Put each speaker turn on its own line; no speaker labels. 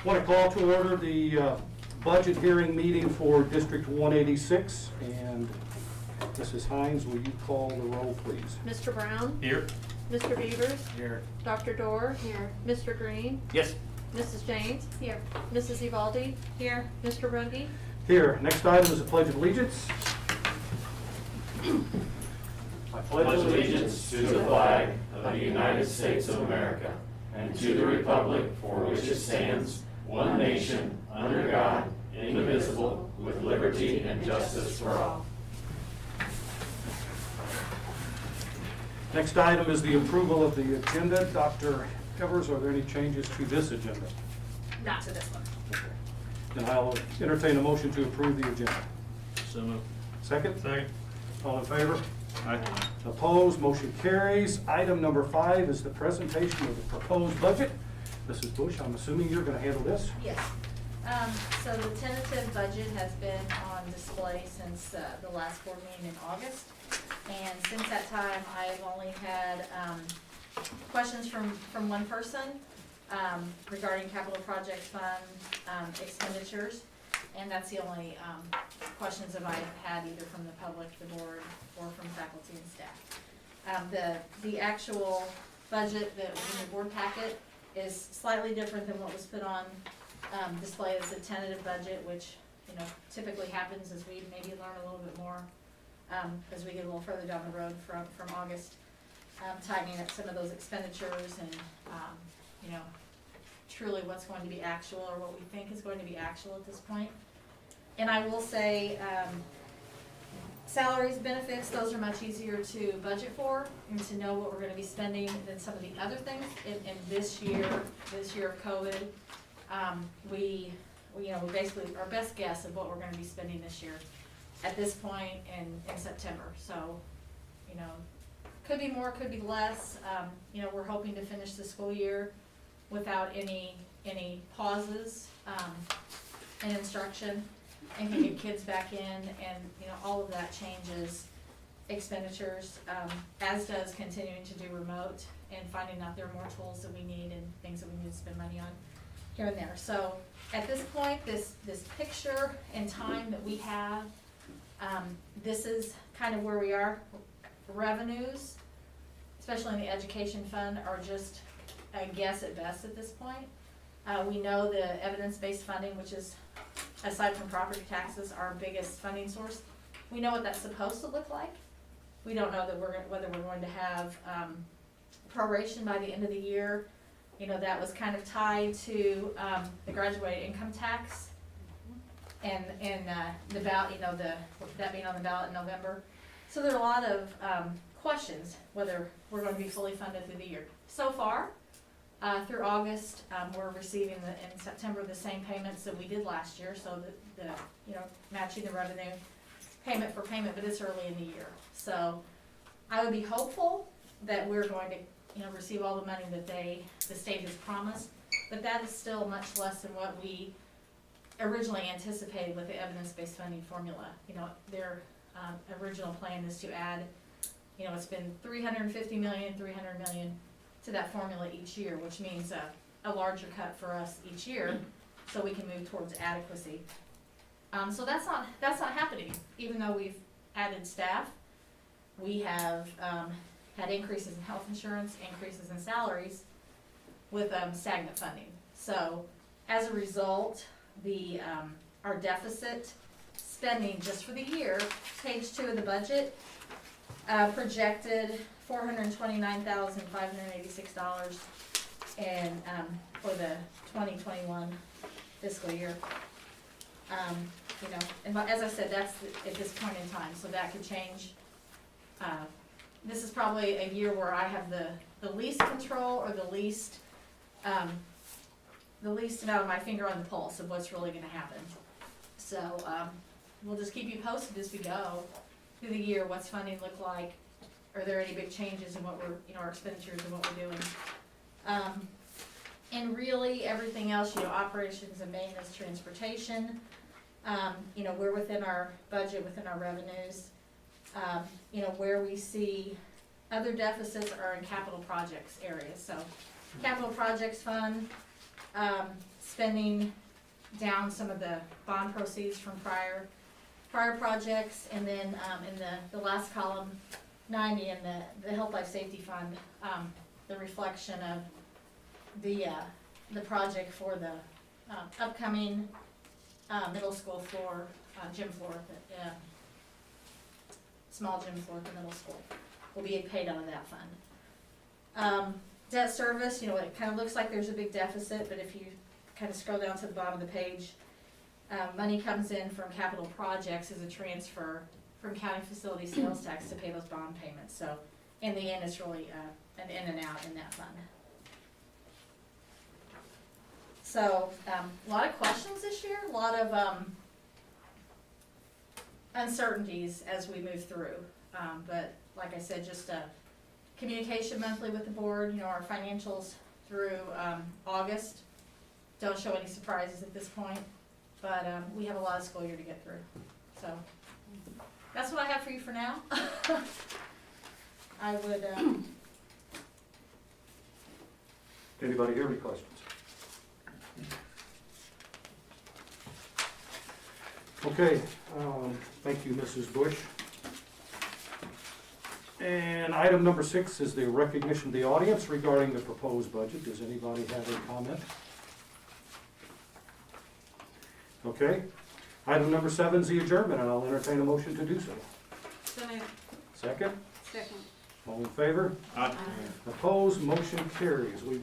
Want to call to order the budget hearing meeting for District 186. And Mrs. Hines, will you call the roll, please?
Mr. Brown?
Here.
Mr. Beavers?
Here.
Dr. Dorr? Here. Mr. Green?
Yes.
Mrs. James? Here. Mrs. Evaldi? Here. Mr. Runge?
Here. Next item is the Pledge of Allegiance. I
pledge allegiance to the flag of the United States of America and to the republic for which it stands, one nation, under God, indivisible, with liberty and justice for all.
Next item is the approval of the agenda. Dr. Evers, are there any changes to this agenda?
Not to this one.
Okay. Then I'll entertain a motion to approve the agenda.
So moved.
Second?
Second.
All in favor?
Aye.
Opposed? Motion carries. Item number 5 is the presentation of the proposed budget. Mrs. Bush, I'm assuming you're going to handle this?
Yes. So the tentative budget has been on display since the last board meeting in August. And since that time, I have only had questions from one person regarding capital project fund expenditures. And that's the only questions that I've had either from the public, the board, or from faculty and staff. The actual budget that was in the board packet is slightly different than what was put on display as a tentative budget, which typically happens as we maybe learn a little bit more as we get a little further down the road from August, tightening up some of those expenditures and truly what's going to be actual or what we think is going to be actual at this point. And I will say, salaries, benefits, those are much easier to budget for and to know what we're gonna be spending than some of the other things. In this year of COVID, we basically, our best guess of what we're gonna be spending this year at this point in September. So, could be more, could be less. We're hoping to finish the school year without any pauses in instruction, and can get kids back in, and all of that changes expenditures, as does continuing to do remote and finding out there are more tools that we need and things that we need to spend money on here and there. So at this point, this picture and time that we have, this is kind of where we are. Revenues, especially in the education fund, are just a guess at best at this point. We know the evidence-based funding, which is, aside from property taxes, our biggest funding source. We know what that's supposed to look like. We don't know that whether we're going to have proration by the end of the year. That was kind of tied to the graduated income tax and the ballot. That being on the ballot in November. So there are a lot of questions whether we're going to be fully funded through the year. So far, through August, we're receiving in September the same payments that we did last year, so the matching the revenue payment for payment, but it's early in the year. So I would be hopeful that we're going to receive all the money that the state has promised, but that is still much less than what we originally anticipated with the evidence-based funding formula. Their original plan is to add, it's been $350 million, $300 million to that formula each year, which means a larger cut for us each year, so we can move towards adequacy. So that's not happening. Even though we've added staff, we have had increases in health insurance, increases in salaries, with stagnant funding. So as a result, our deficit spending just for the year, page 2 of the budget, projected $429,586 and for the 2021 fiscal year. And as I said, that's at this point in time, so that could change. This is probably a year where I have the least control or the least amount of my finger on the pulse of what's really going to happen. So we'll just keep you posted as we go through the year. What's funding look like? Are there any big changes in what we're, our expenditures and what we're doing? And really everything else, operations and maintenance, transportation, we're within our budget, within our revenues. Where we see other deficits are in capital projects areas. So capital projects fund, spending down some of the bond proceeds from prior projects, and then, in the last column, 90, in the Health Life Safety Fund, the reflection of the project for the, upcoming, middle school floor, gym floor, small gym floor at the middle school, will be paid out of that fund. Debt service, you know, it kind of looks like there's a big deficit, but if you kind of scroll down to the bottom of the page, money comes in from capital projects as a transfer from county facility sales tax to pay those bond payments. So in the end, it's really an in and out in that fund. So a lot of questions this year, a lot of uncertainties as we move through. But like I said, just communication monthly with the board. You know, our financials through August don't show any surprises at this point, but we have a lot of school year to get through. So that's what I have for you for now. I would.
Anybody hear any questions? Okay, thank you, Mrs. Bush. And item number 6 is the recognition of the audience regarding the proposed budget. Does anybody have a comment? Okay. Item number 7 is the adjournment, and I'll entertain a motion to do so.
So moved.
Second?
Second.
All in favor? Opposed? Motion carries. We've got